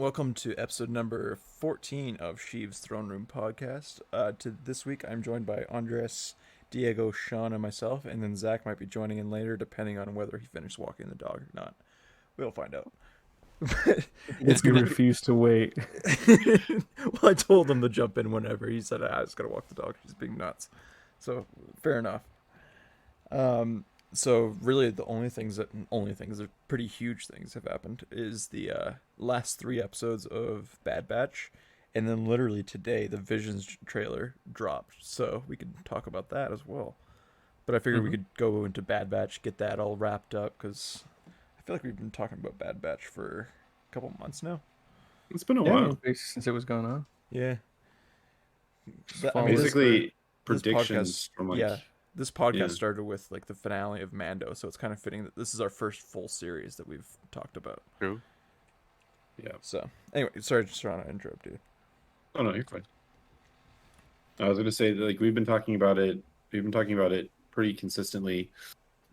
Welcome to episode number 14 of Sheev's Throne Room podcast. This week, I'm joined by Andres, Diego, Sean, and myself, and then Zach might be joining in later, depending on whether he finished walking the dog or not. We'll find out. It's gonna refuse to wait. Well, I told him to jump in whenever. He said, I was gonna walk the dog. He's being nuts. So, fair enough. So really the only things, are pretty huge things have happened, is the last 3 episodes of Bad Batch, and then literally today the Visions trailer dropped, so we could talk about that as well. But I figured we could go into Bad Batch, get that all wrapped up, because I feel like we've been talking about Bad Batch for a couple months now. It's been a while since it was going on. Yeah. Basically, this predictions podcast, from this podcast started with like the finale of Mando, so it's kind of fitting that this is our first full series that we've talked about. True. Yeah. So anyway, sorry, just trying to interrupt you. Oh no, you're fine. I was gonna say that, like, we've been talking about it pretty consistently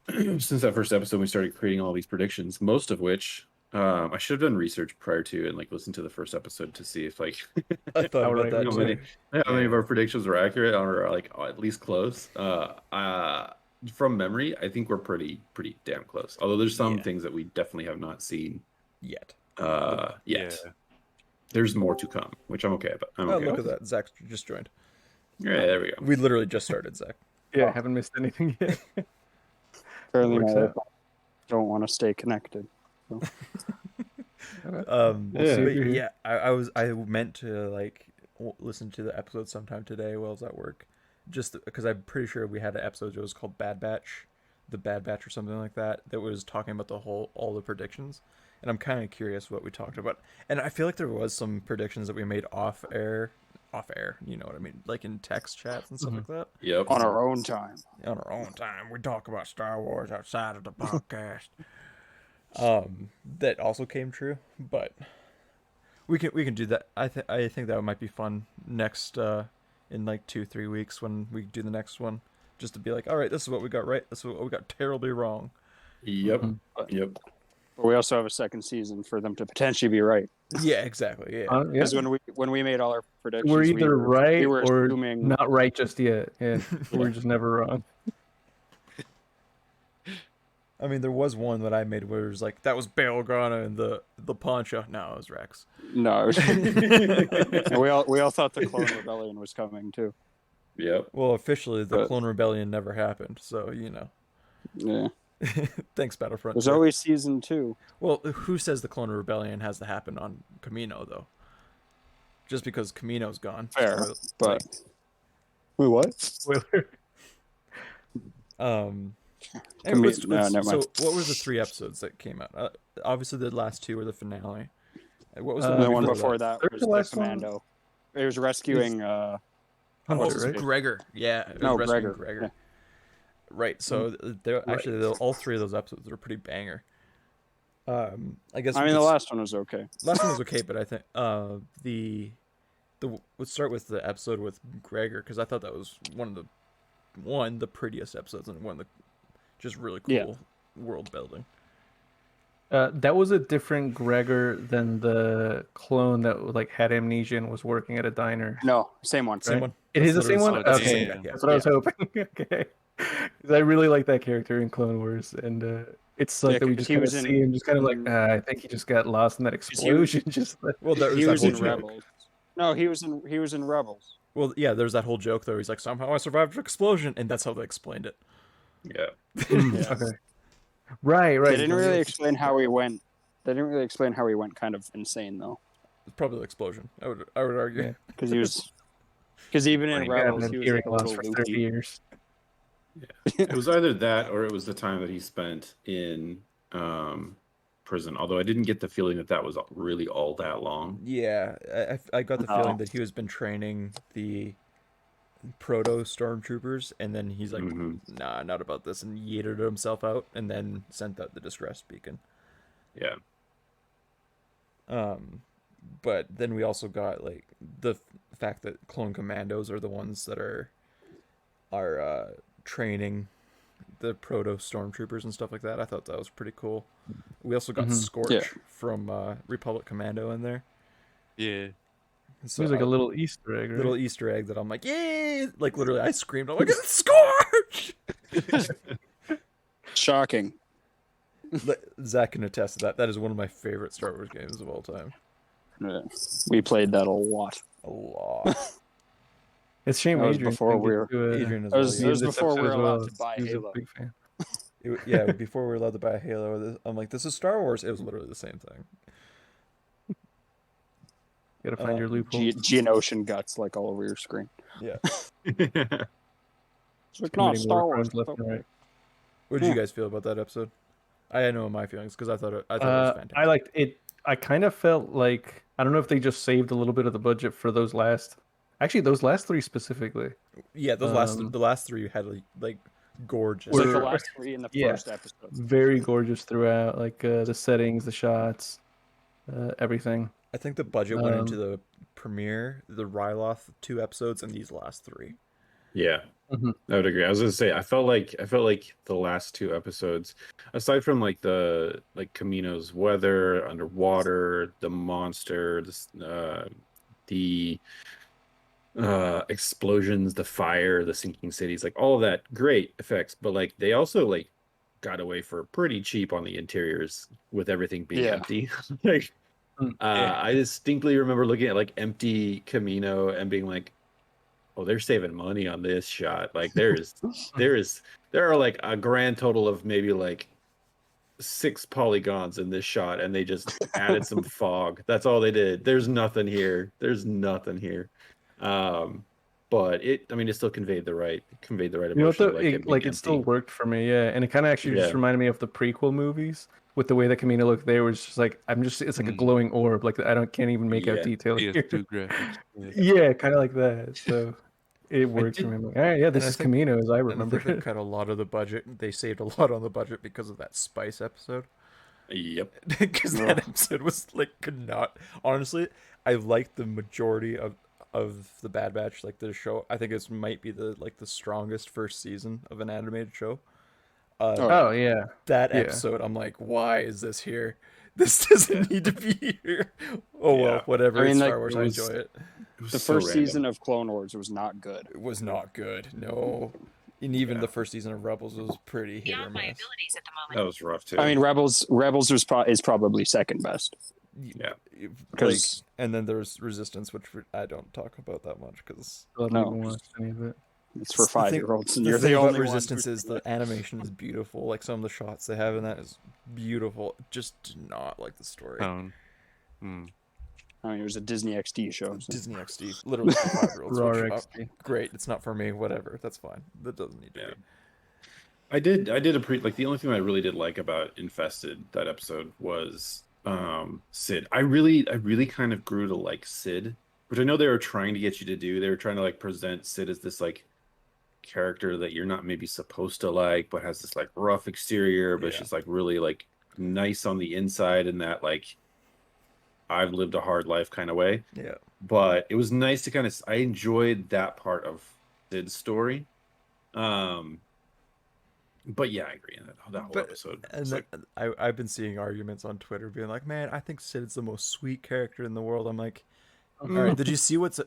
since that first episode. We started creating all these predictions, most of which I should have done research prior to and like listened to the first episode to see if like I thought about that too. how many of our predictions were accurate or like at least close. From memory, I think we're pretty damn close. Although there's some things that we definitely have not seen yet. There's more to come, which I'm okay about. Look at that. Zach just joined. Yeah, there we go. We literally just started, Zach. Yeah, I haven't missed anything yet. Apparently, I don't want to stay connected. So. I meant to like listen to the episode sometime today while I was at work, just because I'm pretty sure we had an episode that was called Bad Batch, the Bad Batch or something like that was talking about all the predictions, and I'm kind of curious what we talked about. And I feel like there was some predictions that we made off air, you know what I mean, like in text chats and stuff like that. Yep. On our own time, we talk about Star Wars outside of the podcast. That also came true, but we can do that. I think that might be fun next in like 2-3 weeks when we do the next one, just to be like, all right, this is what we got right, this is what we got terribly wrong. Yep. Yep. But we also have a second season for them to potentially be right. Yeah, exactly. Yeah. Because when we made all our predictions, we're either right or assuming... not right just yet. Yeah, we're just never wrong. I mean, there was one that I made where it was like, that was Bail Organa and the Poncho. No, it was Rex. No. we all thought the Clone Rebellion was coming, too. Yep. Well, officially, the Clone Rebellion never happened, so, you know. Yeah. Thanks, Battlefront. There's always season 2. Well, who says the Clone Rebellion has to happen on Kamino, though? Just because Kamino's gone. Fair, so, but... Wait, what? Spoiler. Anyway, so what were the 3 episodes that came out? Obviously, the last 2 were the finale. What was the one before that? Was the Commando. It was rescuing... Hunter, right? Gregor. Yeah, it was rescuing Gregor. Yeah. Right, so all 3 of those episodes are pretty banger. I guess. I mean, the last one was okay. Last one was okay, but I think let's start with the episode with Gregor, because I thought that was one of the prettiest episodes and one of the just really cool world building. That was a different Gregor than the clone that like had amnesia and was working at a diner. No, same one. Same one. It is the same one? Okay, that's what I was hoping. Okay. Because I really like that character in Clone Wars, and it sucked that we just kind of see him just kind of like, I think he just got lost in that explosion. He was in Rebels. No, he was in Rebels. Well, yeah, there's that whole joke though. He's like, somehow I survived an explosion, and that's how they explained it. Yeah. Okay. Right. They didn't really explain how he went. Kind of insane though. It's probably the explosion. I would argue. Because even in Rebels, he was hearing loss for 30 years. Yeah. It was either that or it was the time that he spent in prison. Although I didn't get the feeling that was really all that long. Yeah, I got the feeling that he was been training the proto stormtroopers, and then he's like, nah, not about this, and yeeted himself out, and then sent out the distress beacon. Yeah. But then we also got like the fact that clone commandos are the ones that are training the proto stormtroopers and stuff like that. I thought that was pretty cool. We also got Scorch from Republic Commando in there. Yeah. So it was like a little Easter egg, right? Little Easter egg that I'm like, yay! Like literally, I screamed. I'm like, Scorch! Shocking. Zach can attest to that. That is one of my favorite Star Wars games of all time. Yeah. We played that a lot. A lot. It's a shame That was Adrian. before we were. Adrian as It was, well. it was before we were allowed to buy He was Halo. a big fan. Yeah, before we were allowed to buy Halo, I'm like, this is Star Wars. It was literally the same thing. You gotta find your loophole. Geonosian guts like all over your screen. Yeah. It's like, no, Star Wars. Left and right. What did you guys feel about that episode? I know my feelings because I thought it was fantastic. I liked it. I kind of felt like I don't know if they just saved a little bit of the budget for those last three specifically. Yeah, the last three had like gorgeous. Like the last three in the first episode. Very gorgeous throughout, like the settings, the shots, everything. I think the budget went into the premiere, the Ryloth 2 episodes, and these last 3. Yeah, I would agree. I was gonna say I felt like the last 2 episodes, aside from like Kamino's weather, underwater, the monster, the explosions, the fire, the sinking cities, like all of that, great effects. But like they also like got away for pretty cheap on the interiors with everything being empty. Like I distinctly remember looking at like empty Kamino and being like, oh, they're saving money on this shot. Like there are like a grand total of maybe like 6 polygons in this shot, and they just added some fog. That's all they did. There's nothing here. But it still conveyed the right emotion. It still worked for me, yeah. And it kind of actually just reminded me of the prequel movies with the way that Kamino looked there. Was just like it's like a glowing orb. Like can't even make out detail here. Yeah, kind of like that. So it worked for me. I'm like, all right, yeah, this is Kamino as I remember. They cut a lot of the budget. They saved a lot on the budget because of that Spice episode. Yep. Because that episode was like honestly, I liked the majority of the Bad Batch, like the show. I think it might be the strongest first season of an animated show. That episode, I'm like, why is this here? This doesn't need to be here. Well, whatever. It's Star Wars. I enjoy it. The first season of Clone Wars was not good. It was not good. No. And even the first season of Rebels was pretty hit or miss. That was rough too. I mean, Rebels is probably second best. Yeah, because and then there's Resistance, which I don't talk about that much because it's for 5-year-olds. And you're the only Resistance is the animation is beautiful. Like some of the shots they have in that is beautiful. Just do not like the story. I mean, it was a Disney XD show. So. Disney XD, literally for 5-year-olds. Great, it's not for me. Whatever, that's fine. That doesn't need to be. I did the only thing I really did like about Infested, that episode, was Sid. I really kind of grew to like Sid, which I know they were trying to get you to do. They were trying to like present Sid as this like character that you're not maybe supposed to like, but has this like rough exterior, but she's like really like nice on the inside, and that like I've lived a hard life kind of way. Yeah. But it was nice to I enjoyed that part of Sid's story. But yeah, I agree. That whole episode. And then, I've been seeing arguments on Twitter being like, man, I think Sid's the most sweet character in the world. I'm like, all right, did you see what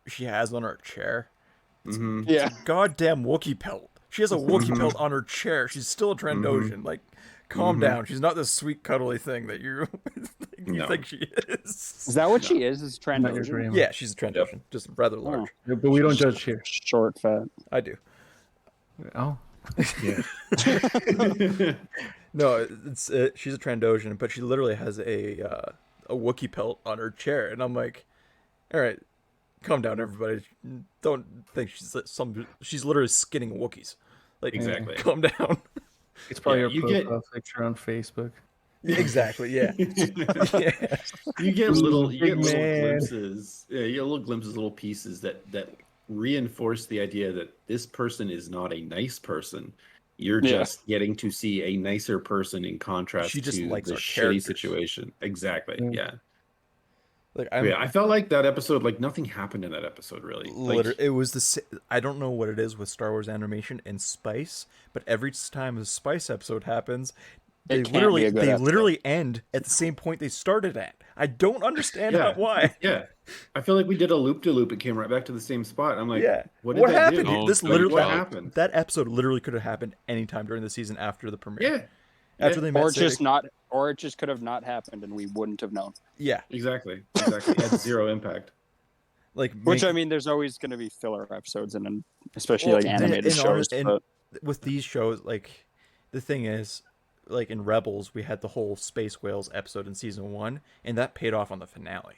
she has on her chair? Yeah. Goddamn Wookiee pelt. She has a Wookiee pelt on her chair. She's still a Trandoshan. Like, calm down. She's not this sweet, cuddly thing that you think she is. Is that what she is? Is Trandoshan? Yeah, she's a Trandoshan. Just rather large. But we don't judge here. Short, fat. I do. Oh. Yeah. No, she's a Trandoshan, but she literally has a Wookiee pelt on her chair, and I'm like, all right, calm down, everybody. Don't think she's literally skinning Wookiees. Like, exactly. Calm down. It's probably your profile picture on Facebook. Exactly. Yeah. You get little glimpses. Yeah, you get little glimpses, little pieces that reinforce the idea that this person is not a nice person. You're just getting to see a nicer person in contrast to the shitty situation. Exactly. Yeah. Like I felt like that episode, like nothing happened in that episode really. It was I don't know what it is with Star Wars animation and Spice, but every time a Spice episode happens, they literally end at the same point they started at. I don't understand why. Yeah, I feel like we did a loop de loop. It came right back to the same spot. I'm like, what happened? Do? This literally what happened. That episode literally could have happened anytime during the season after the premiere. Yeah, after they met or it just could have not happened, and we wouldn't have known. Yeah, exactly. It had zero impact. I mean, there's always going to be filler episodes, and especially like animated shows. With these shows, like the thing is, like in Rebels, we had the whole Space Whales episode in season 1, and that paid off on the finale.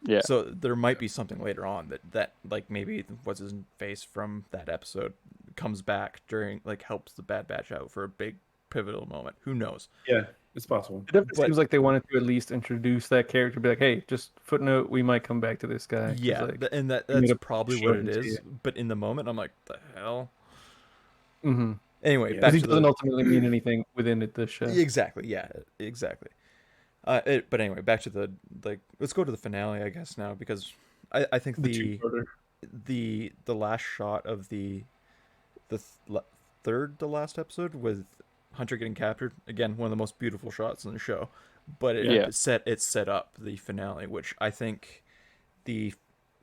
Yeah. So there might be something later on that like maybe what's his face from that episode comes back during, like, helps the Bad Batch out for a big pivotal moment. Who knows? Yeah, it's possible. It definitely seems like they wanted to at least introduce that character, be like, hey, just footnote, we might come back to this guy. Yeah, like, and that's probably what it is. But in the moment, I'm like, the hell? Mm-hmm. Anyway, back to doesn't ultimately mean anything within the show. Exactly. Yeah. Exactly. But anyway, back to let's go to the finale, I guess, now, because I think the last shot of the third to last episode with Hunter getting captured, again, one of the most beautiful shots in the show, but it set up the finale, which I think the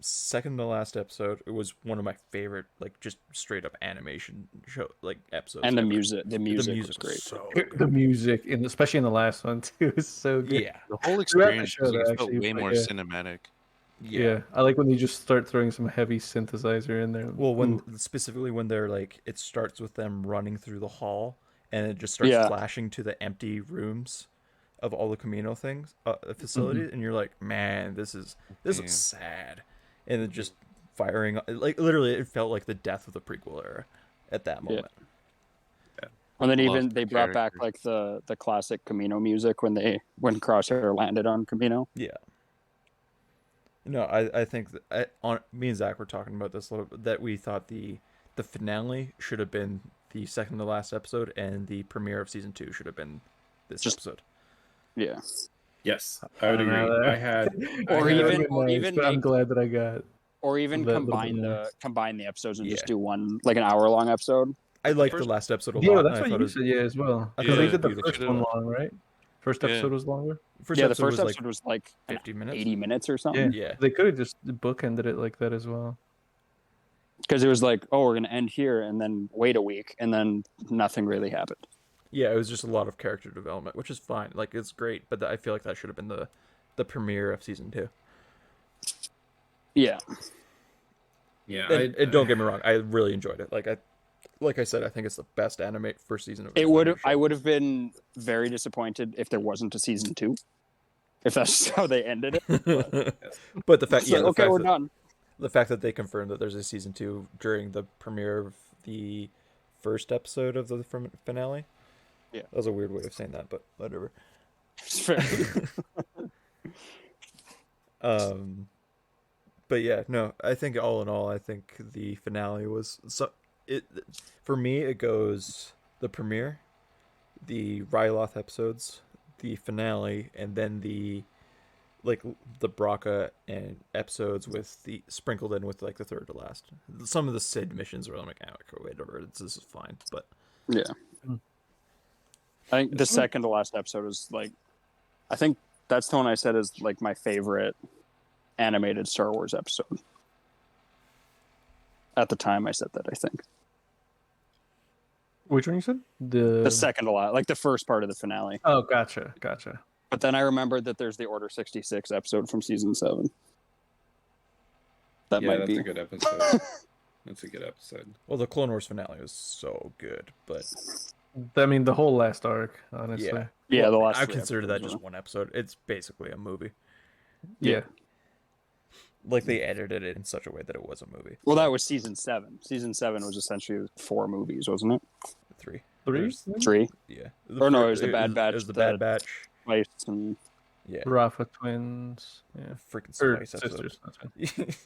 second to last episode, it was one of my favorite, like, just straight up animation show, like, episodes. And the music was great. So the music, and especially in the last one too, is so good. Yeah, the whole experience felt way more cinematic. Yeah, I like when you just start throwing some heavy synthesizer in there. Well, specifically when they're like, it starts with them running through the hall, and it just starts flashing to the empty rooms of all the Camino facilities, and you're like, man, this looks sad. And then just firing, like, literally, it felt like the death of the prequel era at that moment. Yeah. And then even they brought back, like, the classic Camino music when Crosshair landed on Camino. Yeah. No, I think that me and Zach were talking about this a little bit, that we thought the finale should have been the second to last episode, and the premiere of season 2 should have been this episode. Yeah. Yes, I would agree. I'm glad that I got. Or even combine the episodes and just do one, like, an hour-long episode. I liked the last episode a lot. Yeah, that's what you said. Yeah, as well. Because they did the first one long, right? First episode was longer. The first episode was like 50 minutes, 80 minutes or something. Yeah. They could have just bookended it like that as well. Because it was like, oh, we're gonna end here and then wait a week, and then nothing really happened. Yeah, it was just a lot of character development, which is fine. Like, it's great, but I feel like that should have been the premiere of season 2. Yeah. Yeah. And don't get me wrong, I really enjoyed it. Like I said, I think it's the best anime first season of it. I would have been very disappointed if there wasn't a season 2. If that's how they ended it. But the fact, we're done. The fact that they confirmed that there's a season 2 during the premiere of the first episode of the finale. Yeah. That was a weird way of saying that, but whatever. It's fair. But yeah, no, I think all in all, I think the finale was for me, it goes the premiere, the Ryloth episodes, the finale, and then the Braca and episodes with the sprinkled in with, like, the third to last. Some of the Sid missions were like, whatever, this is fine, but yeah. I think the second to last episode was, like, I think that's the one I said is, like, my favorite animated Star Wars episode. At the time I said that, I think. Which one you said? The second to last, like the first part of the finale. Oh, gotcha. But then I remembered that there's the Order 66 episode from season 7. That's a good episode. That's a good episode. Well, the Clone Wars finale was so good, but I mean, the whole last arc, honestly. Yeah, the last. I consider that just one episode. It's basically a movie. Yeah. Like, they edited it in such a way that it was a movie. Well, that was season 7. Season 7 was essentially 4 movies, wasn't it? 3. 3? Yeah. It was the Bad Batch. It was the Bad Batch. Spice and... Yeah. Rafa twins. Yeah. Freaking Spice episode. Sisters.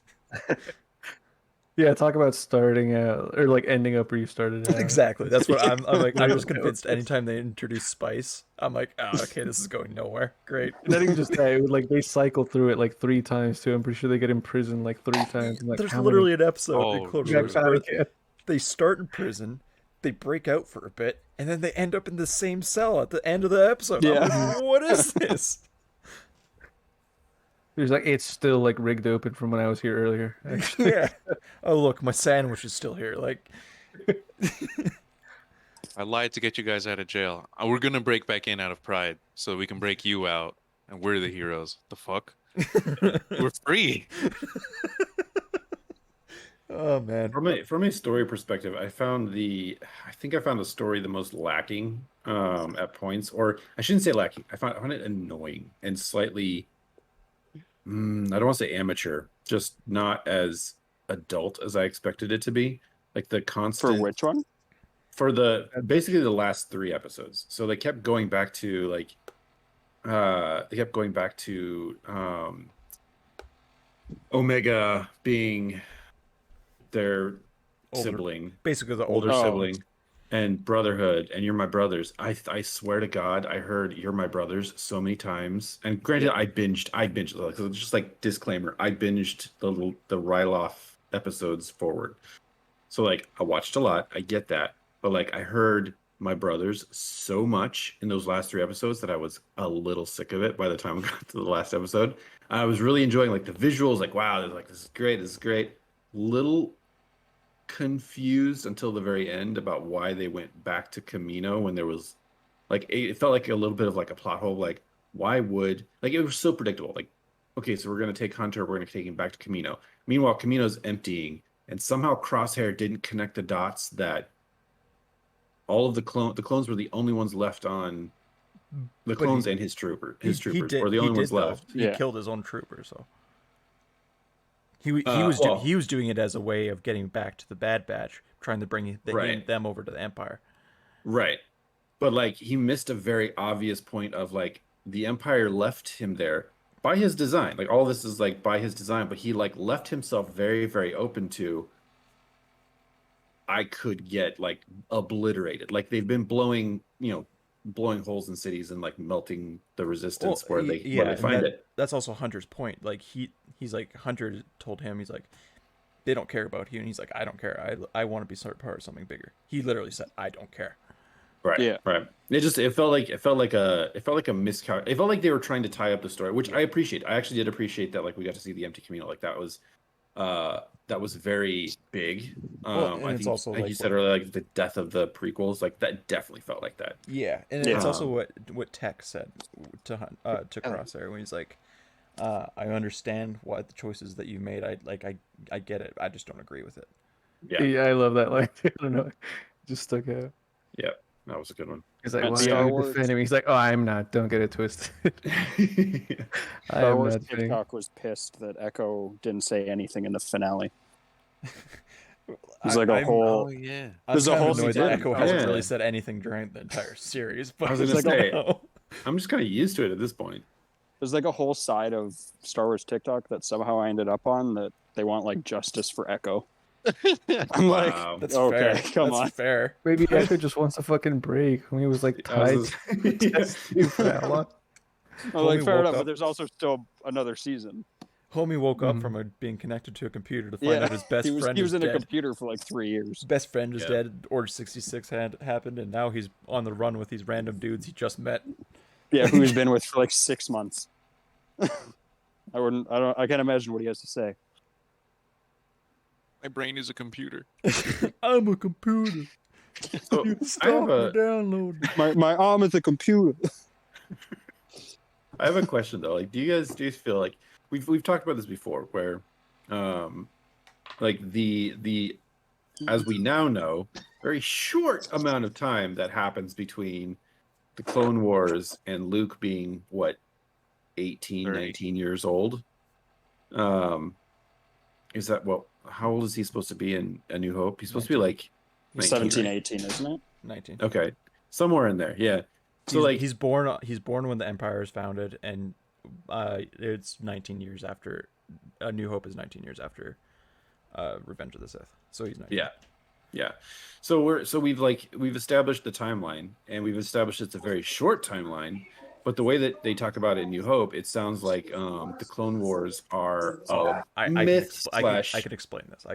Yeah, talk about starting out, or, like, ending up where you started out. Exactly. That's what I'm like, I'm just convinced anytime they introduce Spice, I'm like, oh, okay, this is going nowhere. Great. Not even just that, like, they cycle through it, like, 3 times, too. I'm pretty sure they get imprisoned, like, 3 times. Like, there's literally an episode in Clone Wars where they start in prison, they break out for a bit, and then they end up in the same cell at the end of the episode. Yeah. Like, what is this? There's like it's still like rigged open from when I was here earlier. Actually. Yeah. Oh look, my sandwich is still here. Like, I lied to get you guys out of jail. We're gonna break back in out of pride, so we can break you out, and we're the heroes. The fuck? We're free. Oh man. From a story perspective, I think I found the story the most lacking at points, or I shouldn't say lacking. I found it annoying and slightly I don't want to say amateur, just not as adult as I expected it to be. Like the constant For which one? For basically the last 3 episodes. So they kept going back to Omega being their sibling, basically the older sibling, and brotherhood, and you're my brothers. I swear to God, I heard "you're my brothers" so many times. And granted, I binged. So just like disclaimer, I binged the Ryloth episodes forward. So like I watched a lot. I get that, but like I heard my brothers so much in those last 3 episodes that I was a little sick of it by the time I got to the last episode. I was really enjoying like the visuals. Like wow, like this is great. Little confused until the very end about why they went back to Kamino when there was like it felt like a little bit of like a plot hole. Like why would like it was so predictable. Like okay, so we're gonna take Hunter, we're gonna take him back to Kamino. Meanwhile, Kamino's emptying, and somehow Crosshair didn't connect the dots that all of the clones were the only ones left on the clones and his troopers were the only ones left. He killed his own trooper, so. He was doing it as a way of getting back to the Bad Batch, trying to bring them over to the Empire. Right. But like he missed a very obvious point of like the Empire left him there by his design. Like all this is like by his design, but he like left himself very, very open to I could get like obliterated. Like they've been blowing holes in cities and like melting the resistance where they find it. That's also Hunter's point. Like he's like Hunter told him, he's like, they don't care about you, and he's like, I don't care. I want to be part of something bigger. He literally said, I don't care. Right. Yeah. Right. It felt like a miscalculation. It felt like they were trying to tie up the story, which I appreciate. I actually did appreciate that. Like we got to see the empty Kamino. Like that was very big. I think, also like you said earlier, like the death of the prequels, like that definitely felt like that. Yeah, and it's also what Tech said to Crosshair when he's like, I understand what the choices that you made. I get it. I just don't agree with it. Yeah, I love that line. I don't know, it just stuck out. Yeah, that was a good one. He's like, well, you defend him. He's like, oh, I'm not. Don't get it twisted. Star Wars TikTok was pissed that Echo didn't say anything in the finale. There's like a whole. Yeah. There's a whole season. Echo hasn't really said anything during the entire series. But I was gonna say, I'm just kind of used to it at this point. There's like a whole side of Star Wars TikTok that somehow I ended up on that they want like justice for Echo. I'm like, that's okay, fair. Come on, fair. Maybe Echo just wants a fucking break when he was like tied for that long. I'm like, fair enough, but there's also still another season. Homie woke up from being connected to a computer to find out his best friend. He was in dead. A computer for like 3 years. Best friend is dead. Order 66 had happened, and now he's on the run with these random dudes he just met. Yeah, who he's been with for like 6 months. I can't imagine what he has to say. My brain is a computer. I'm a computer. So, Stop the download. My arm is a computer. I have a question though. Like, do you feel like we've talked about this before, where, like the as we now know, very short amount of time that happens between the Clone Wars and Luke being what 18, 19 years old. Is that how old is he supposed to be in A New Hope? He's supposed 19. To be like 19, 17, right? 18, isn't it? 19. Okay, somewhere in there. Yeah. So he's born when the Empire is founded, and it's 19 years after. A New Hope is 19 years after Revenge of the Sith. So he's 19. Yeah. So we've established the timeline, and we've established it's a very short timeline, but the way that they talk about it in New Hope, it sounds like the Clone Wars are myth I can explain this.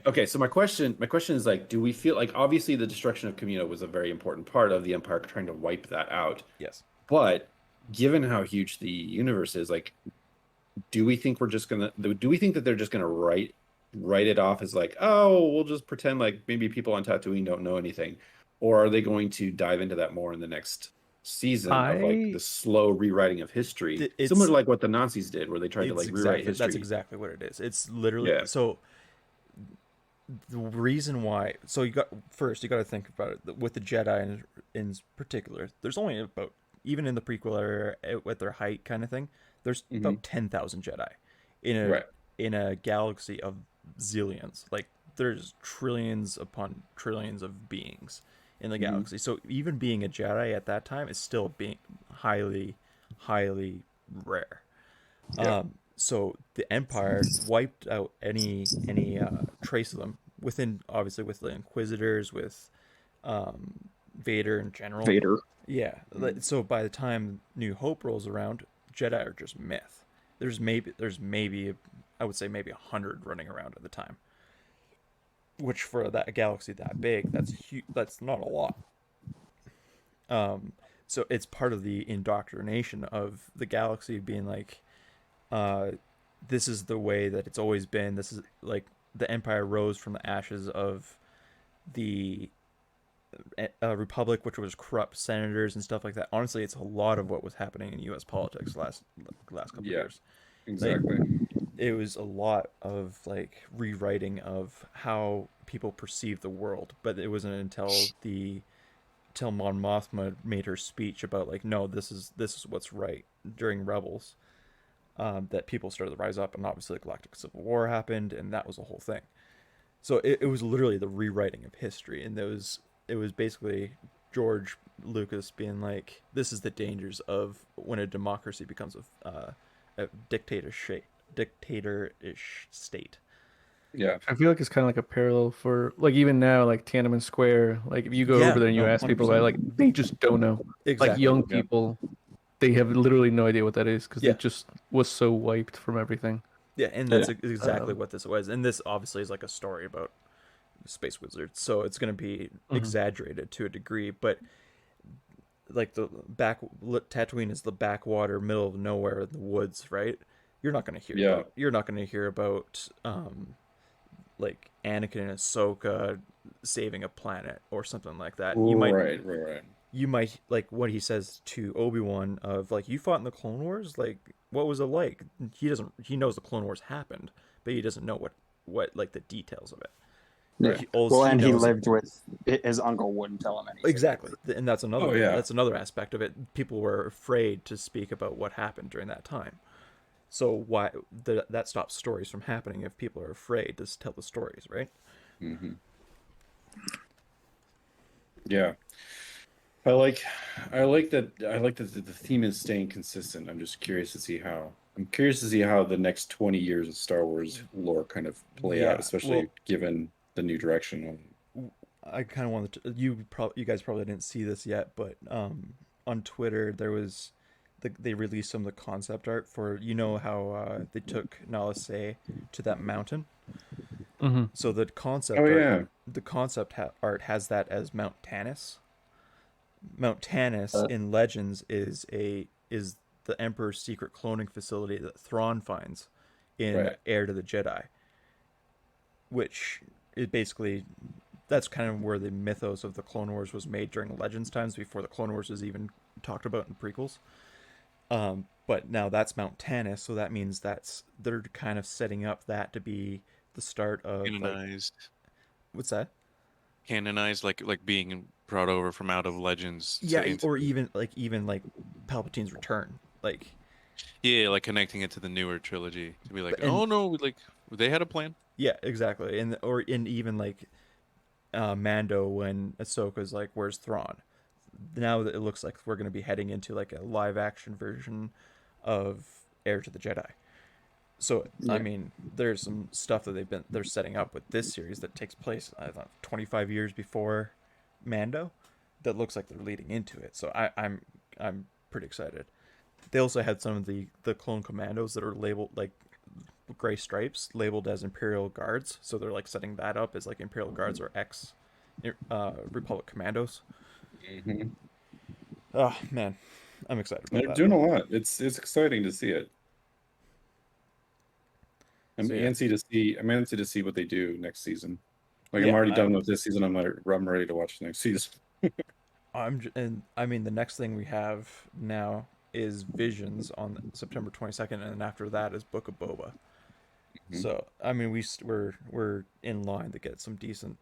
Okay, so my question is like, do we feel like obviously the destruction of Kamino was a very important part of the Empire trying to wipe that out? Yes. But given how huge the universe is, like, do we think that they're just gonna write it off as like, oh, we'll just pretend like maybe people on Tatooine don't know anything, or are they going to dive into that more in the next season of like the slow rewriting of history, similar to like what the Nazis did, where they tried to like rewrite history? That's exactly what it is. It's literally so. The reason why, so you got to think about it with the Jedi in particular. There's only about, even in the prequel era at their height kind of thing, there's about 10,000 Jedi in a galaxy of zillions. Like there's trillions upon trillions of beings in the galaxy. So even being a Jedi at that time is still being highly, highly rare. Yeah. So the Empire wiped out any trace of them with the Inquisitors, with Vader in general. Yeah. So by the time New Hope rolls around, Jedi are just myth. There's maybe I would say maybe 100 running around at the time. Which for a galaxy that big, that's not a lot. So it's part of the indoctrination of the galaxy being like, this is the way that it's always been. This is like the Empire rose from the ashes of the Republic, which was corrupt senators and stuff like that. Honestly, it's a lot of what was happening in U.S. politics last couple of years. Exactly. Like, it was a lot of like rewriting of how people perceive the world, but it wasn't until Mon Mothma made her speech about like, no, this is what's right during Rebels, that people started to rise up, and obviously the Galactic Civil War happened, and that was the whole thing. So it was literally the rewriting of history, and it was basically George Lucas being like, this is the dangers of when a democracy becomes a dictatorish state. Yeah, I feel like it's kind of like a parallel for like even now, like Tiananmen Square. Like if you go over there and you ask 100%. People, like they just don't know. Exactly. Like young people, they have literally no idea what that is because it just was so wiped from everything. Yeah, and that's exactly what this was. And this obviously is like a story about space wizards, so it's going to be exaggerated to a degree. But like Tatooine is the backwater, middle of nowhere in the woods, right? You're not going to hear. You're not going to hear about like Anakin and Ahsoka saving a planet or something like that. Right. You might, like what he says to Obi-Wan of like, you fought in the Clone Wars, like what was it like? He knows the Clone Wars happened, but he doesn't know what like the details of it. Yeah. He lived with his uncle, wouldn't tell him anything. Exactly, and that's another aspect of it. People were afraid to speak about what happened during that time. So why that stops stories from happening if people are afraid to tell the stories, right? Mm-hmm. Yeah, I like that. I like that the theme is staying consistent. I'm just curious to see how. I'm curious to see how the next 20 years of Star Wars lore kind of play out, especially given the new direction. I kind of wanted to. You guys probably didn't see this yet, but on Twitter there was. They released some of the concept art for, how they took Nala Se to that mountain. Mm-hmm. So the concept art has that as Mount Tannis. Mount Tannis in Legends is the Emperor's secret cloning facility that Thrawn finds in Heir to the Jedi, which is basically that's kind of where the mythos of the Clone Wars was made during Legends times, before the Clone Wars was even talked about in prequels. But now that's Mount Tannis, so that means they're kind of setting up that to be the start of canonized. What's that? Canonized, like being brought over from out of Legends. Yeah, or even Palpatine's return, like. Yeah, like connecting it to the newer trilogy to be like, oh no, like they had a plan. Yeah, exactly, and even like Mando when Ahsoka's like, "Where's Thrawn?" Now that it looks like we're going to be heading into like a live action version of Heir to the Jedi. So I mean, there's some stuff that they're setting up with this series that takes place 25 years before Mando, that looks like they're leading into it. So I'm pretty excited. they also had some of the clone commandos that are labeled like gray stripes, labeled as Imperial Guards. So they're like setting that up as like Imperial Guards or ex Republic commandos. Mm-hmm. Oh man, I'm excited about They're that. doing a lot. It's exciting to see it. I'm antsy to see. I'm antsy to see what they do next season. Like I'm already done with this season. I'm ready to watch the next season. I mean, the next thing we have now is Visions on September 22nd, and then after that is Book of Boba. Mm-hmm. So I mean, we're in line to get some decent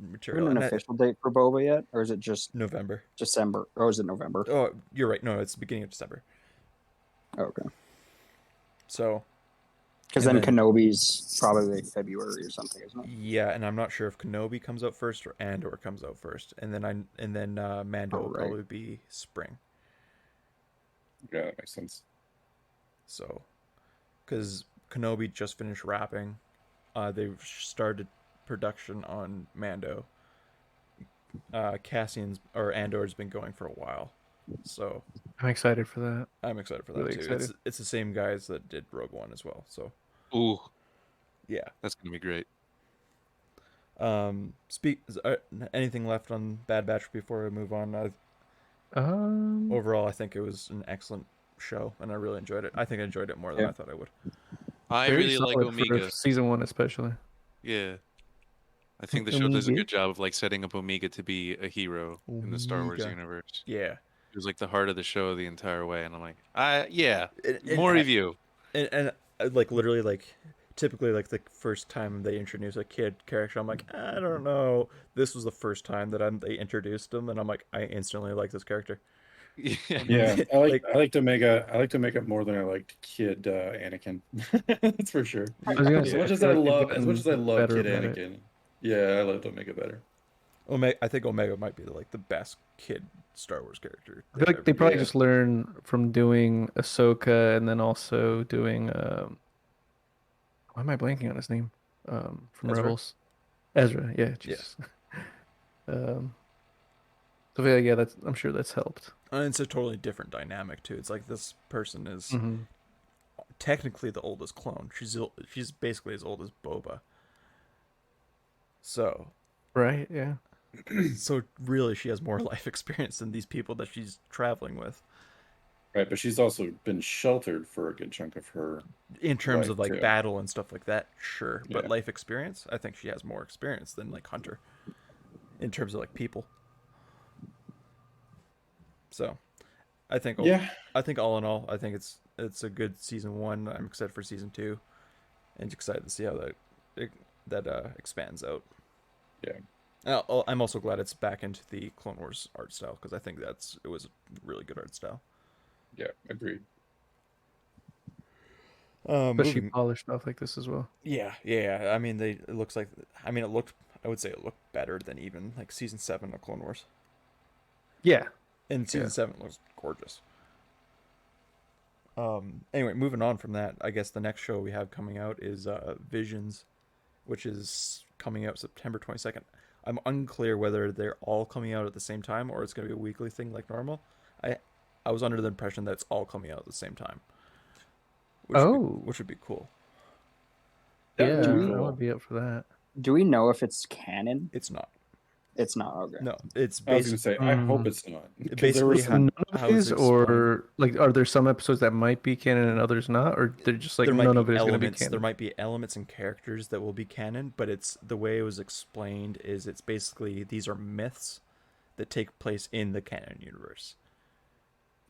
material. An official date for Boba yet, or is it just November? December, or is it November? Oh, you're right. No, it's the beginning of December. Okay. So. Because then Kenobi's probably like February or something, isn't it? Yeah, and I'm not sure if Kenobi comes out first or Andor comes out first, and then Mando will probably be spring. Yeah, that makes sense. So, because Kenobi just finished wrapping, they've started production on Mando. Cassian's or Andor's been going for a while, so I'm excited for that. I'm excited for that really too. It's the same guys that did Rogue One as well, so. Ooh, yeah, that's gonna be great. Anything left on Bad Batch before we move on? Overall, I think it was an excellent show, and I really enjoyed it. I think I enjoyed it more than I thought I would. I really like Omega. Season 1 especially. Yeah. I think the show does a good job of like setting up Omega to be a hero in the Star Wars universe. Yeah. It was like the heart of the show the entire way, and I'm like, more review. And like literally like typically like the first time they introduce a kid character, I'm like, I don't know. This was the first time that they introduced him, and I'm like, I instantly like this character. Yeah, I liked Omega. I liked Omega more than I liked Kid Anakin. That's for sure. As much as I love Kid Anakin. Yeah, I loved Omega better. I think Omega might be like the best kid Star Wars character. I feel like they probably just learned from doing Ahsoka and then also doing why am I blanking on his name? From Ezra. Rebels. Ezra, yeah. Just, so yeah, I'm sure that's helped. And it's a totally different dynamic too. It's like this person is technically the oldest clone. She's basically as old as Boba. So. Right, yeah. So really, she has more life experience than these people that she's traveling with. Right, but she's also been sheltered for a good chunk of her. In terms of like battle and stuff like that, sure. But life experience, I think she has more experience than like Hunter. In terms of like people. So, I think all in all, I think it's a good season 1. I'm excited for season 2, and excited to see how that expands out. Yeah. I'm also glad it's back into the Clone Wars art style, because I think it was a really good art style. Yeah, agreed. Especially polished stuff like this as well. Yeah. I mean, it would say it looked better than even like season 7 of Clone Wars. Yeah. And season 7 looks gorgeous. Anyway, moving on from that, I guess the next show we have coming out is Visions, which is coming out September 22nd. I'm unclear whether they're all coming out at the same time or it's going to be a weekly thing like normal. I was under the impression that it's all coming out at the same time. Which would be cool. Yeah, I would be up for that. Do we know if it's canon? It's not. It's not, okay. No, it's basically. I was going to say, I hope it's not. Basically, none of these, or like, are there some episodes that might be canon and others not, or they're just like none of it is going to be canon? There might be elements and characters that will be canon, but it's the way it was explained is it's basically these are myths that take place in the canon universe.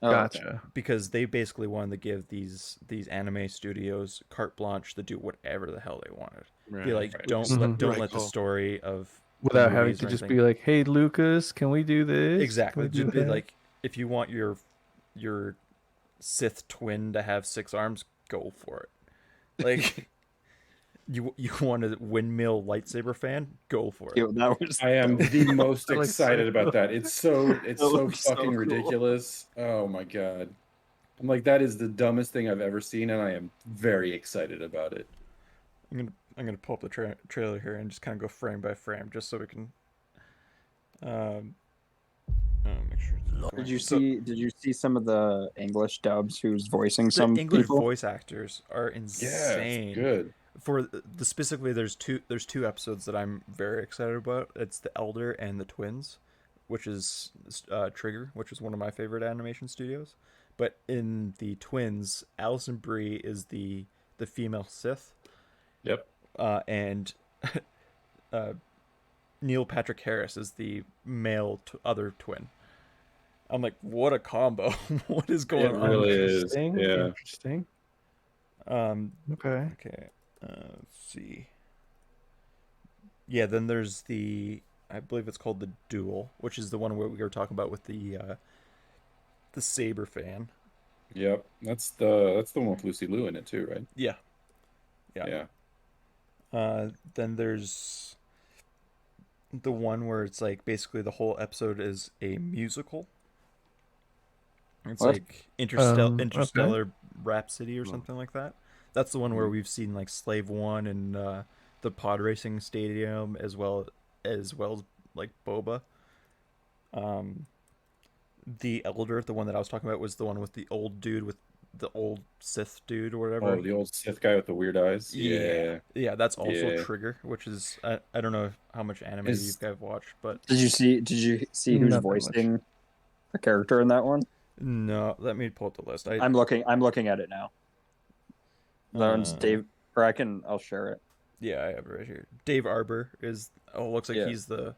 Gotcha. Okay. Because they basically wanted to give these anime studios carte blanche to do whatever the hell they wanted. Right, be like, don't let the story of without having to just be like, hey Lucas, can we do this? Exactly. Just be like, if you want your Sith twin to have 6 arms, go for it. Like you want a windmill lightsaber fan, go for it. I am the most excited about that. It's so fucking ridiculous. Oh my god. I'm like, that is the dumbest thing I've ever seen, and I am very excited about it. I'm gonna pull up the trailer here and just kind of go frame by frame, just so we can. Make sure. Did you see some of the English dubs who's voicing some English people? voice actors are insane. Yeah, good. For the specifically, there's two episodes that I'm very excited about. It's the Elder and the Twins, which is Trigger, which is one of my favorite animation studios. But in the Twins, Alison Brie is the female Sith. Yep. And Neil Patrick Harris is the male other twin. I'm like, what a combo! What is going on? It really is. Yeah. Interesting. Okay. Let's see. Yeah, then there's I believe it's called the Duel, which is the one where we were talking about with the Saber fan. Yep, that's the one with Lucy Liu in it too, right? Yeah. Then there's the one where it's like basically the whole episode is a musical. It's What? like Interstellar Okay. Rhapsody or something like that. That's the one where we've seen like Slave One and the pod racing stadium as well as like Boba. The Elder, the one that I was talking about, was the one with the old dude with the old Sith dude or whatever. Oh, the old Sith guy with the weird eyes. Yeah. Yeah, that's also Yeah. Trigger, which is I don't know how much anime you guys watched, but Did you see who's Not that voicing the character in that one? no, let me pull up the list. I'm looking at it now. That one's Dave, or I'll share it. Yeah, I have it right here. Dave Arbor is. Oh, looks like Yeah. he's the.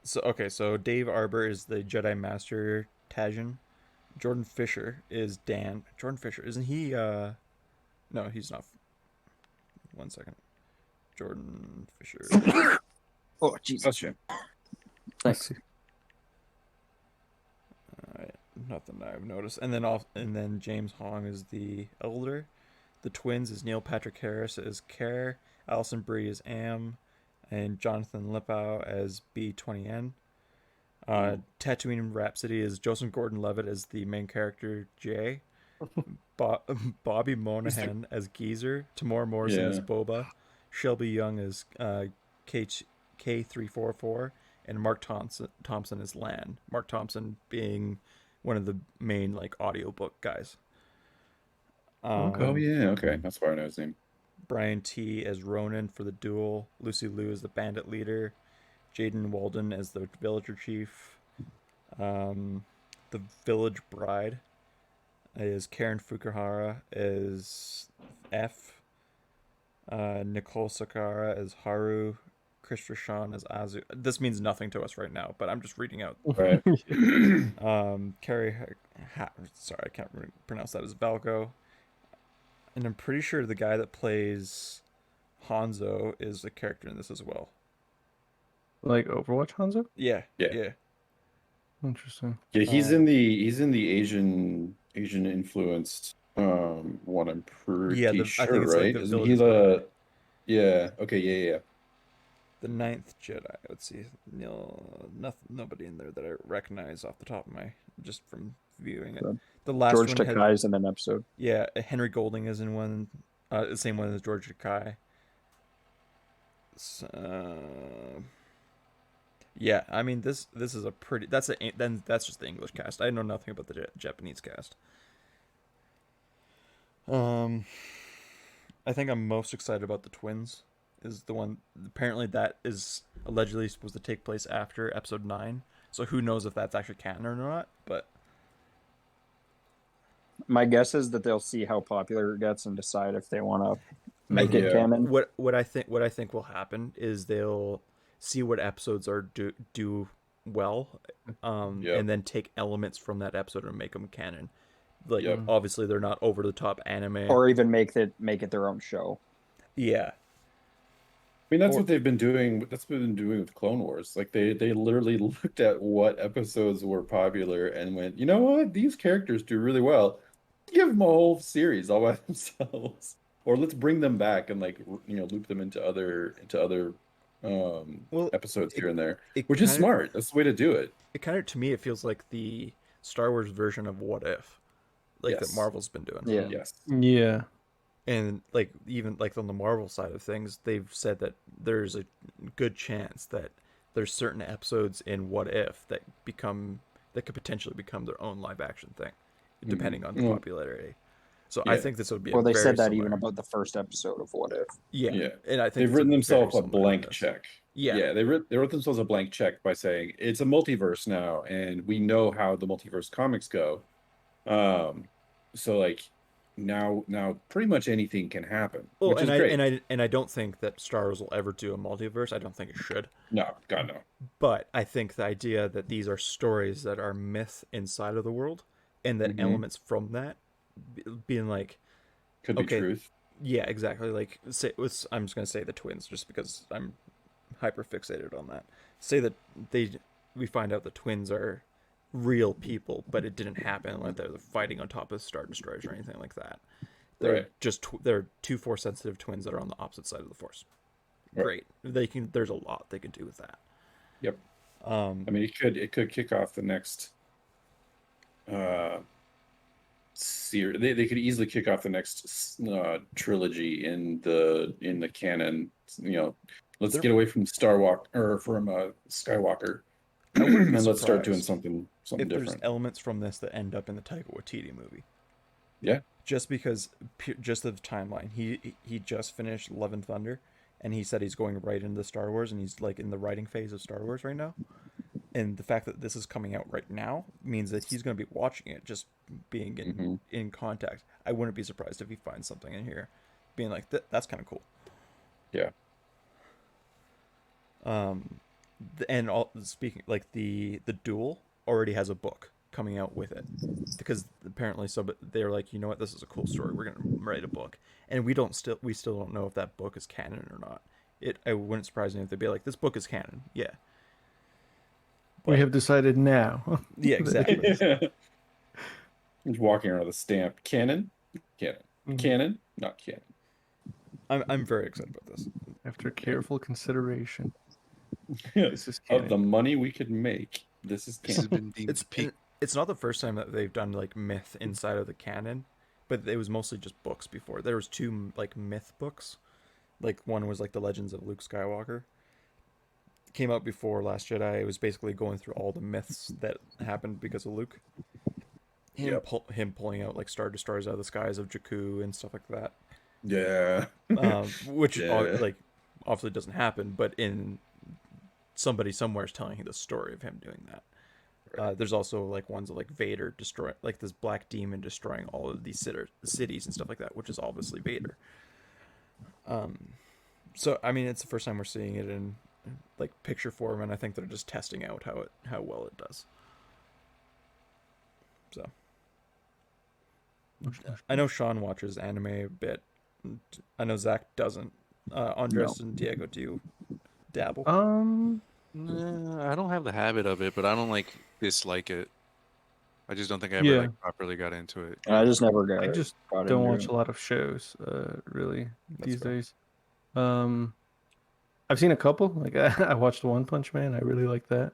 So Dave Arbor is the Jedi Master Tajin. Jordan Fisher is Dan. Jordan Fisher, isn't he? No, he's not. 1 second. Jordan Fisher. Oh, Jesus. Thanks. Alright, nothing I've noticed. And then James Hong is the Elder. The Twins is Neil Patrick Harris as Care, Alison Brie as Am, and Jonathan Lippow as B20N. Tatooine Rhapsody is Joseph Gordon-Levitt as the main character Jay, Bobby Monahan as Geezer, Tamora Morrison as Boba, Shelby Young as K344, and Mark Thompson as Lan. Mark Thompson being one of the main like audiobook guys. Okay, that's why I know his name. Brian T as Ronan for the Duel, Lucy Liu as the bandit leader, Jaden Walden as the villager chief, the village bride is Karen Fukuhara as F, Nicole Sakara as Haru, Chris Rashawn as Azu. This means nothing to us right now, but I'm just reading out. Right. Carrie, sorry, I can't pronounce that, as Valko. And I'm pretty sure the guy that plays Hanzo is a character in this as well. Like Overwatch Hanzo? Yeah. Interesting. Yeah, he's in the Asian influenced one. I'm pretty sure, I think it's right? like Isn't he the? Yeah. Okay. Yeah. The Ninth Jedi. Let's see. Nobody in there that I recognize off the top of my just from viewing it. The last George one Takei is in an episode. Yeah, Henry Golding is in one. The same one as George Takei. Yeah, I mean this is a pretty. That's just the English cast. I know nothing about the Japanese cast. I think I'm most excited about the Twins. Is the one apparently that is allegedly supposed to take place after episode 9. So who knows if that's actually canon or not? But my guess is that they'll see how popular it gets and decide if they want to make it canon. What I think will happen is they'll see what episodes are do well, and then take elements from that episode and make them canon. Like obviously they're not over the top anime, or even make it their own show. Yeah. I mean, that's what they've been doing. That's what they've been doing with Clone Wars. Like they literally looked at what episodes were popular and went, you know what, these characters do really well. Give them a whole series all by themselves, or let's bring them back and loop them into other episodes here and there, which is smart. That's the way to do it. It kind of, to me, it feels like the Star Wars version of What If, that Marvel's been doing. Yeah. Yes. Yeah. And even on the Marvel side of things, they've said that there's a good chance that there's certain episodes in What If that could potentially become their own live action thing, depending on the popularity. So I think this would be. Well, they said that similar. even about the first episode of What If. Yeah, and I think they've written themselves a blank check. Yeah, they wrote themselves a blank check by saying it's a multiverse now, and we know how the multiverse comics go. So like now pretty much anything can happen. Well, which is great. I don't think that Star Wars will ever do a multiverse. I don't think it should. No, God no. But I think the idea that these are stories that are myth inside of the world, and that elements from that being like could be truth. Yeah, exactly. Like I'm just gonna say the twins just because I'm hyper fixated on that. Say that we find out the twins are real people, but it didn't happen. Like they're fighting on top of Star Destroyers or anything like that. They're just they're two Force sensitive twins that are on the opposite side of the Force. Great. There's a lot they could do with that. Yep. I mean, it could kick off the next series. They could easily kick off the next trilogy in the canon. You know, let's get away from Skywalker, and let's start doing something different. There's elements from this that end up in the Taika Waititi movie. Yeah. Just because, just the timeline. He just finished Love and Thunder, and he said he's going right into Star Wars, and he's like in the writing phase of Star Wars right now. And the fact that this is coming out right now means that he's going to be watching it, just being in contact. I wouldn't be surprised if he finds something in here, being like, that's kind of cool. Yeah. And speaking like the Duel already has a book coming out with it, because apparently they're like, you know what, this is a cool story, we're gonna write a book, and we still don't know if that book is canon or not. I wouldn't surprise me if they'd be like, this book is canon. Yeah. We have decided now. Yeah, exactly. He's walking around with a stamp. Canon? Canon? Not canon. I'm very excited about this. After careful consideration. This is canon. Of the money we could make, this is canon. It's not the first time that they've done like myth inside of the canon, but it was mostly just books before. There was two like myth books. Like one was like the Legends of Luke Skywalker. Came out before Last Jedi. It was basically going through all the myths that happened because of Luke. Him pulling out like Star Destroyers out of the skies of Jakku and stuff like that. Yeah. Which like obviously doesn't happen, but in somebody somewhere is telling you the story of him doing that. Right. There's also like ones of like Vader destroying, like this black demon destroying all of these cities and stuff like that, which is obviously Vader. So I mean, it's the first time we're seeing it in like picture form, and I think they're just testing out how well it does. So I know Sean watches anime a bit. I know Zach doesn't. Andres and Diego, do you dabble? I don't have the habit of it, but I don't like dislike it. I just don't think I ever like properly got into it. I just never got. I just don't watch a lot of shows, really these days. I've seen a couple. Like I watched One Punch Man. I really like that,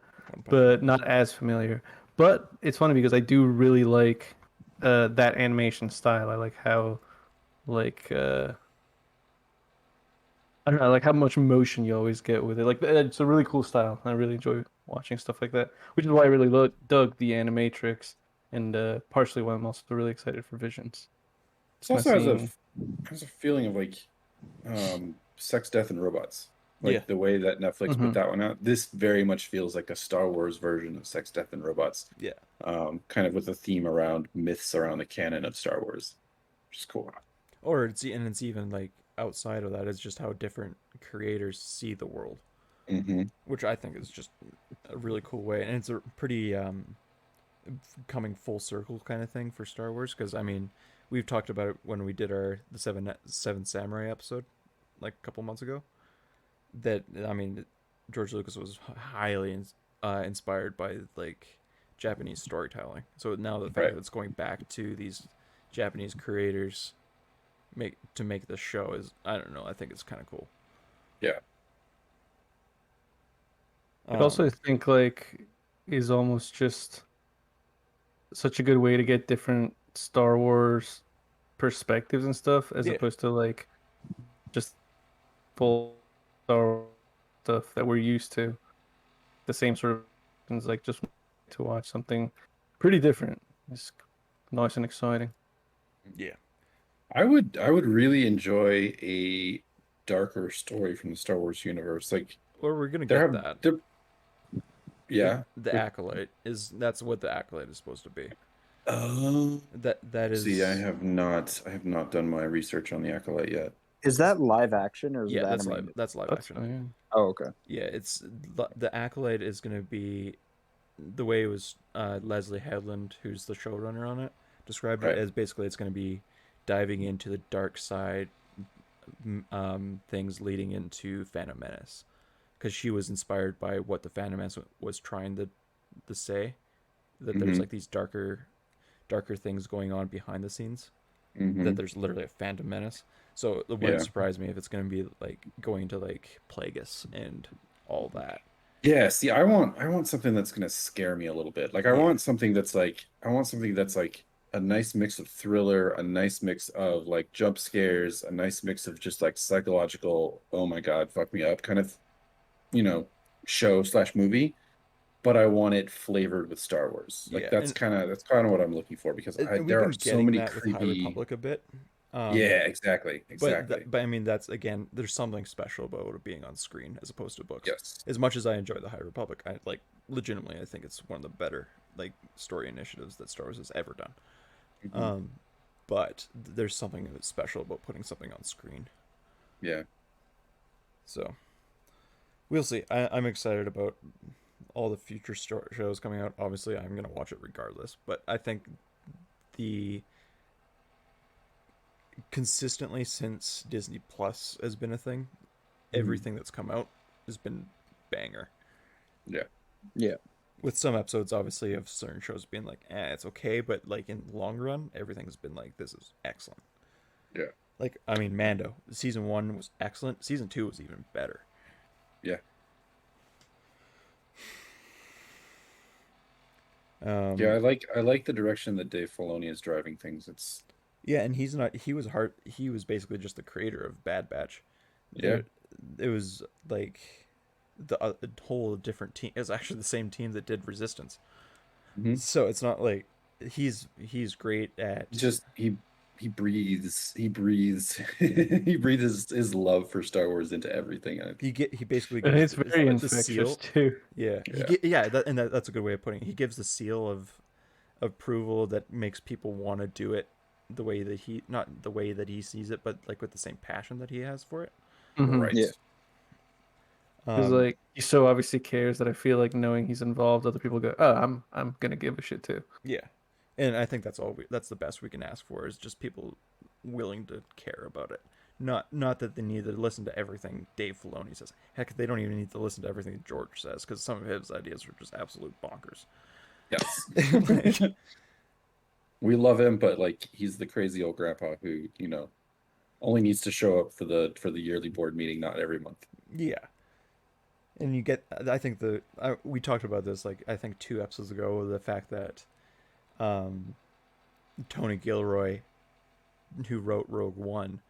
but not as familiar. But it's funny because I do really like that animation style. I like how, like, I don't know, like how much motion you always get with it. Like it's a really cool style. I really enjoy watching stuff like that, which is why I really dug the Animatrix, and partially why I'm also really excited for Visions. It also has a feeling of like Sex, Death, and Robots. Like the way that Netflix put that one out. This very much feels like a Star Wars version of Sex, Death, and Robots. Yeah. Kind of with a theme around myths around the canon of Star Wars, which is cool. Or it's even like outside of that, it's just how different creators see the world, which I think is just a really cool way, and it's a pretty coming full circle kind of thing for Star Wars. Because I mean, we've talked about it when we did the Seven Samurai episode, like a couple months ago. That I mean, George Lucas was highly inspired by like Japanese storytelling. So now the fact that it's going back to these Japanese creators to make the show is, I don't know, I think it's kind of cool. Yeah. I also think like is almost just such a good way to get different Star Wars perspectives and stuff, as opposed to like just full Star Wars stuff that we're used to. the same sort of things, like just to watch something pretty different. It's nice and exciting. Yeah. I would really enjoy a darker story from the Star Wars universe. Like, or we're gonna get that. Yeah. The Acolyte that's what the Acolyte is supposed to be. That is. See, I have not done my research on the Acolyte yet. Is that live action or is yeah, that that's live. That's live action. Oh, okay. Yeah, it's the Acolyte is gonna be the way it was. Leslie Headland, who's the showrunner on it, described it as basically it's gonna be diving into the dark side, things leading into Phantom Menace, because she was inspired by what the Phantom Menace was trying to say, that there's like these darker things going on behind the scenes, that there's literally a Phantom Menace. So it wouldn't surprise me if it's going to be like going to like Plagueis and all that. Yeah, see, I want something that's going to scare me a little bit. Like I want something that's like a nice mix of thriller, a nice mix of like jump scares, a nice mix of just like psychological, oh my god, fuck me up kind of, show/movie. But I want it flavored with Star Wars. Like that's kind of what I'm looking for, because there are so many creepy. With High Republic a bit. Yeah, exactly. But I mean, that's again, there's something special about it being on screen as opposed to books. Yes. As much as I enjoy the High Republic, I legitimately, I think it's one of the better like story initiatives that Star Wars has ever done. But there's something special about putting something on screen. Yeah. So we'll see. I'm excited about all the future shows coming out. Obviously, I'm gonna watch it regardless. But I think consistently since Disney Plus has been a thing, everything that's come out has been banger. Yeah. With some episodes, obviously, of certain shows being like, it's okay, but like in the long run, everything's been like, this is excellent. Yeah. Like, I mean, Mando, season 1 was excellent. Season 2 was even better. Yeah. I like the direction that Dave Filoni is driving things. And he was basically just the creator of Bad Batch. Yeah. It was like the whole different team. It was actually the same team that did Resistance. So it's not like he's great at he breathes his love for Star Wars into everything. He basically gives, and it's very infectious too. Yeah. That's a good way of putting it. He gives the seal of approval that makes people want to do it the way that not the way that he sees it, but like with the same passion that he has for it. Right. Yeah. Because like he so obviously cares that I feel like knowing he's involved, other people go, "Oh, I'm gonna give a shit too." Yeah, and I think that's that's the best we can ask for, is just people willing to care about it. Not that they need to listen to everything Dave Filoni says. Heck, they don't even need to listen to everything George says, because some of his ideas are just absolute bonkers. Yes. We love him, but like he's the crazy old grandpa who only needs to show up for the yearly board meeting, not every month. Yeah. And you get, I think we talked about this, like, I think 2 episodes ago, the fact that Tony Gilroy, who wrote Rogue One,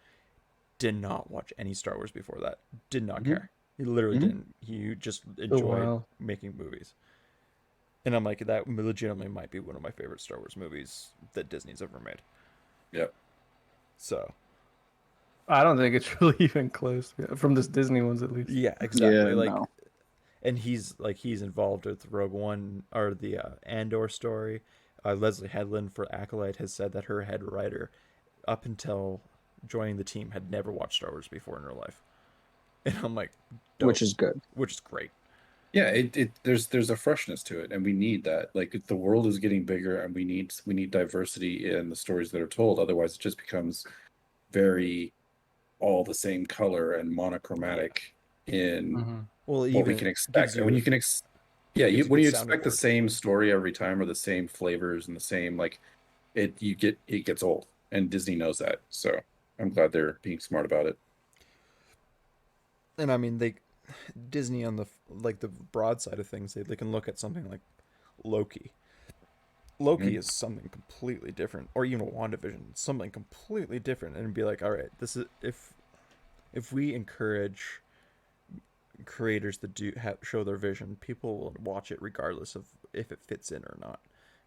did not watch any Star Wars before that. Did not care. He literally didn't. He just enjoyed making movies. And I'm like, that legitimately might be one of my favorite Star Wars movies that Disney's ever made. Yep. So. I don't think it's really even close, from this Disney ones at least. Yeah, exactly. Yeah, no. And he's involved with Rogue One, or the Andor story. Leslie Headland for Acolyte has said that her head writer, up until joining the team, had never watched Star Wars before in her life. And I'm like, dope. Which is good. Which is great. Yeah, there's a freshness to it, and we need that. Like, the world is getting bigger, and we need diversity in the stories that are told. Otherwise, it just becomes very all the same color and monochromatic in what we can expect. And when you can when you expect the same story every time, or the same flavors and the same, like, it gets old, and Disney knows that. So I'm glad they're being smart about it. And I mean, Disney, on the broad side of things, they can look at something like Loki. Loki is something completely different, or even WandaVision, something completely different, and be like, all right, this is if we encourage creators that show their vision, people will watch it regardless of if it fits in or not.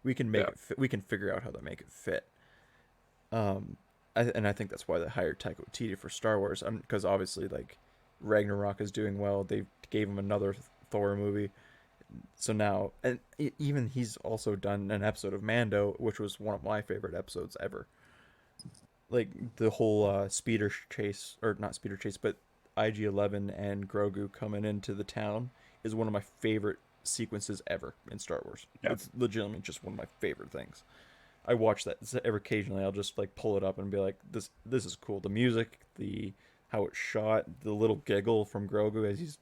We can make it fit, we can figure out how to make it fit. I think that's why they hired Taika Waititi for Star Wars, because obviously like Ragnarok is doing well. They gave him another Thor movie, so now, and even he's also done an episode of Mando, which was one of my favorite episodes ever. Like the whole speeder chase, or not speeder chase, but IG-11 and Grogu coming into the town is one of my favorite sequences ever in Star Wars. Yeah. It's legitimately just one of my favorite things. I watch that every occasionally. I'll just like pull it up and be like, "This is cool." The music, how it's shot, the little giggle from Grogu as he's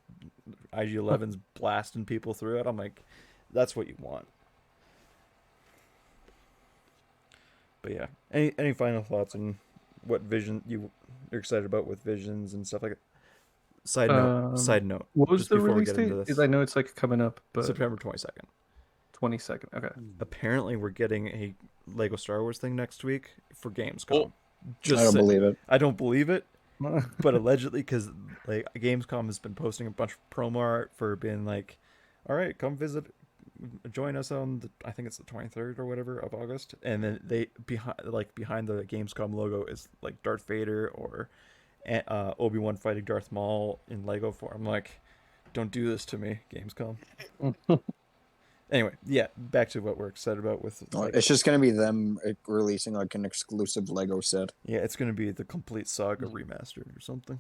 IG-11's blasting people through it. I'm like, that's what you want. But yeah, any final thoughts on what Vision you're excited about with Visions and stuff like that? Side note. What was the release date? I know it's like coming up, but September 22nd. 22nd. Okay. Apparently, we're getting a Lego Star Wars thing next week for Gamescom. Oh, I don't believe it. I don't believe it, but allegedly, because like Gamescom has been posting a bunch of promo art for being like, "All right, come join us on I think it's the 23rd or whatever of August," and then behind the Gamescom logo is like Darth Vader or Obi-Wan fighting Darth Maul in Lego form. I'm like, don't do this to me, Gamescom. Anyway, yeah, back to what we're excited about with. It's just gonna be them releasing like an exclusive Lego set. Yeah, it's gonna be the complete Saga remastered or something.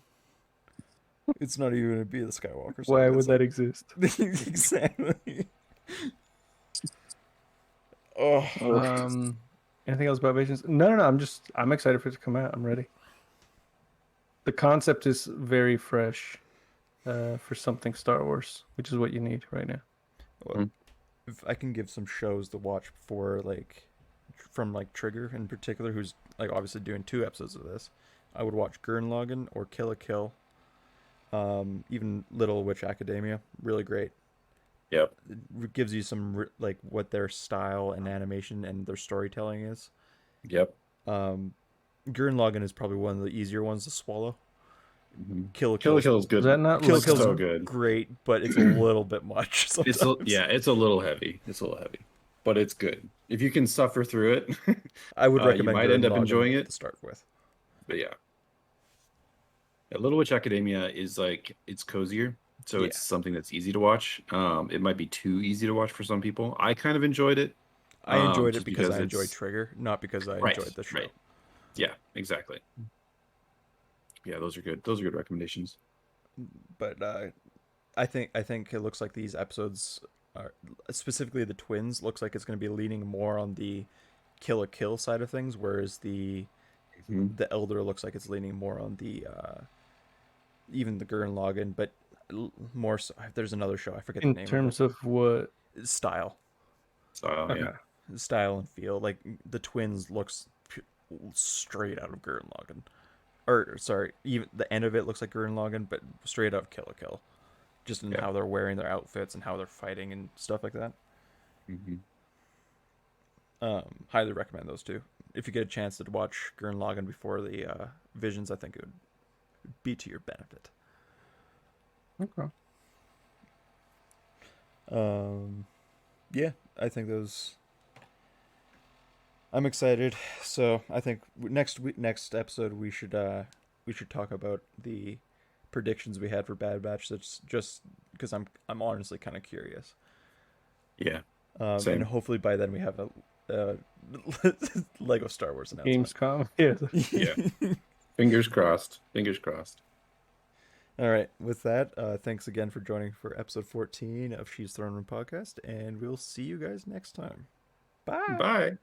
It's not even gonna be the Skywalker Saga. Why would that exist? Exactly. Oh. Anything else about Visions? No. I'm excited for it to come out. I'm ready. The concept is very fresh for something Star Wars, which is what you need right now. Well, if I can give some shows to watch before, like from like Trigger in particular, who's like obviously doing 2 episodes of this, I would watch Gurren Lagann or Kill la Kill. Even Little Witch Academia, really great. Yep. It gives you some like what their style and animation and their storytelling is. Yep. Gurren Lagann is probably one of the easier ones to swallow. Mm-hmm. Kill la Kill is good. Is that not Kill la Kill so good? Great, but it's a little bit much. It's a little heavy. But it's good. If you can suffer through it, I would recommend. You might end up enjoying it to start with. But yeah, Little Witch Academia is like it's cozier, so it's something that's easy to watch. It might be too easy to watch for some people. I kind of enjoyed it. I enjoyed it because I enjoyed Trigger, not because I enjoyed the show. Right. Yeah, exactly. Yeah, those are good. Those are good recommendations. But I think it looks like these episodes are, specifically the twins, looks like it's going to be leaning more on the Kill la Kill side of things, whereas the Elder looks like it's leaning more on the even the Gurren Lagann, but more so. There's another show, I forget the name. In terms of what style, yeah, style and feel, like the twins looks straight out of Gurren Lagann. Or sorry, even the end of it looks like Gurren Lagann, but straight up Kill la Kill, just in how they're wearing their outfits and how they're fighting and stuff like that. Highly recommend those 2. If you get a chance to watch Gurren Lagann before the Visions, I think it would be to your benefit. Okay. Yeah, I think those. I'm excited. So I think next episode we should talk about the predictions we had for Bad Batch. That's just because I'm honestly kind of curious. Yeah. Same. And hopefully by then we have a Lego Star Wars announcement. Gamescom. Yeah. Yeah. Fingers crossed. All right. With that, thanks again for joining for episode 14 of She's Throne Room Podcast, and we'll see you guys next time. Bye. Bye.